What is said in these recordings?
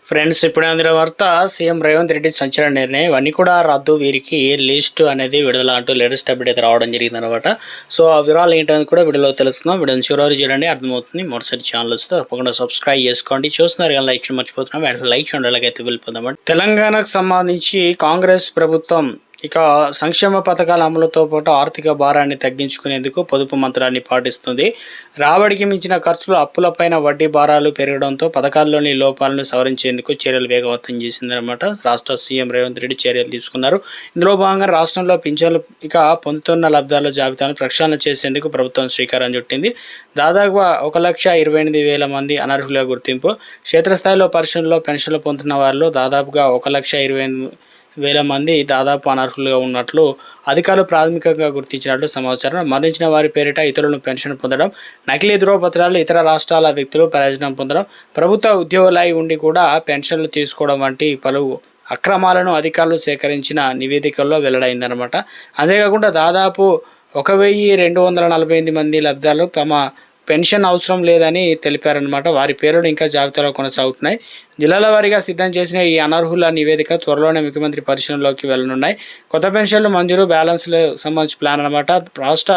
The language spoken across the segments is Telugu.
ఫ్రెండ్స్, ఇప్పుడు అందిన వార్త సీఎం రేవంత్ రెడ్డి సంచలన నిర్ణయం. ఇవన్నీ కూడా రద్దు, వీరికి లిస్ట్ అనేది విడుదల అంటూ లేటెస్ట్ అప్డేట్ అయితే రావడం జరిగింది అనమాట. సో ఆ వివరాలు ఏంటనేది కూడా వీడియోలో తెలుసుకుందాం. వీడియోని చివరి చేయండి, అర్థమవుతుంది. మొదటిసారి ఛానల్ వస్తే తప్పకుండా సబ్స్క్రైబ్ చేసుకోండి. చూస్తున్నారు కానీ లైక్ మర్చిపోతున్నాం. వెంటనే లైక్ చేయండి, అలాగైతే వెళ్ళిపోదామండి. తెలంగాణకు సంబంధించి కాంగ్రెస్ ప్రభుత్వం ఇక సంక్షేమ పథకాల అమలుతో పాటు ఆర్థిక భారాన్ని తగ్గించుకునేందుకు పొదుపు మంత్రాన్ని పాటిస్తుంది. రాబడికి మించిన ఖర్చులు, అప్పులపైన వడ్డీ భారాలు పెరగడంతో పథకాల్లోని లోపాలను సవరించేందుకు చర్యలు వేగవంతం చేసిందనమాట. రాష్ట్ర సీఎం రేవంత్ రెడ్డి చర్యలు తీసుకున్నారు. ఇందులో భాగంగా రాష్ట్రంలో పింఛన్లు ఇక పొందుతున్న లబ్ధాల జాబితాను ప్రక్షాళన చేసేందుకు ప్రభుత్వం శ్రీకారం చుట్టింది. దాదాపుగా 1,28,000 మంది అనర్హుల గుర్తింపు. క్షేత్రస్థాయిలో పరిశీలనలో పెన్షన్లు పొందుతున్న వారిలో దాదాపుగా 1,28,000 మంది దాదాపు అనర్హులుగా ఉన్నట్లు అధికారులు ప్రాథమికంగా గుర్తించినట్లు సమాచారం. మరణించిన వారి పేరిట ఇతరులను పెన్షన్ పొందడం, నకిలీ ధృవపత్రాలు, ఇతర రాష్ట్రాల వ్యక్తులు ప్రయోజనం పొందడం, ప్రభుత్వ ఉద్యోగులై ఉండి కూడా పెన్షన్లు తీసుకోవడం వంటి పలు అక్రమాలను అధికారులు సేకరించిన నివేదికల్లో వెల్లడైందనమాట. అంతేకాకుండా దాదాపు 1,248 మంది లబ్ధాలు తమ పెన్షన్ అవసరం లేదని తెలిపారనమాట. వారి పేర్లు ఇంకా జాబితాలో కొనసాగుతున్నాయి. జిల్లాల వారీగా సిద్ధం చేసిన ఈ అనర్హుల నివేదిక త్వరలోనే ముఖ్యమంత్రి పరిశీలనలోకి వెళ్ళనున్నాయి. కొత్త పెన్షన్లు మంజూరు, బ్యాలెన్స్లు సంబంధించి ప్లాన్ అనమాట. రాష్ట్ర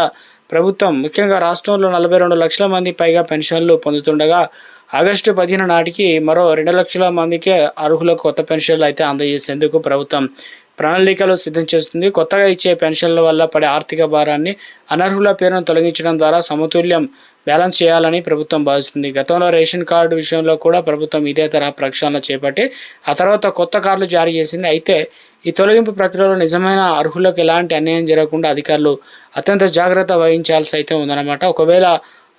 ప్రభుత్వం ముఖ్యంగా రాష్ట్రంలో 42 లక్షల మంది పైగా పెన్షన్లు పొందుతుండగా ఆగస్టు 15 నాటికి మరో 2 లక్షల మందికి అర్హులకు కొత్త పెన్షన్లు అయితే అందజేసేందుకు ప్రభుత్వం ప్రణాళికలు సిద్ధం చేస్తుంది. కొత్తగా ఇచ్చే పెన్షన్ల వల్ల పడే ఆర్థిక భారాన్ని, అనర్హుల పేరును తొలగించడం ద్వారా సమతుల్యం బ్యాలెన్స్ చేయాలని ప్రభుత్వం భావిస్తుంది. గతంలో రేషన్ కార్డు విషయంలో కూడా ప్రభుత్వం ఇదే తరహా ప్రక్షాళన చేపట్టి ఆ తర్వాత కొత్త కార్డులు జారీ చేసింది. అయితే ఈ తొలగింపు ప్రక్రియలో నిజమైన అర్హులకు ఎలాంటి అన్యాయం జరగకుండా అధికారులు అత్యంత జాగ్రత్త వహించాల్సి అయితే ఉందన్నమాట. ఒకవేళ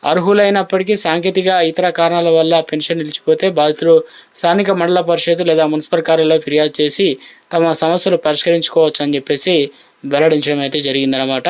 అర్హులైనప్పటికీ సాంకేతిక ఇతర కారణాల వల్ల పెన్షన్ నిలిచిపోతే బాధితులు స్థానిక మండల పరిషత్ లేదా మున్సిపల్ కార్యాలయంలో ఫిర్యాదు చేసి తమ సమస్యలు పరిష్కరించుకోవచ్చు అని చెప్పేసి వెల్లడించడం అయితే జరిగిందనమాట.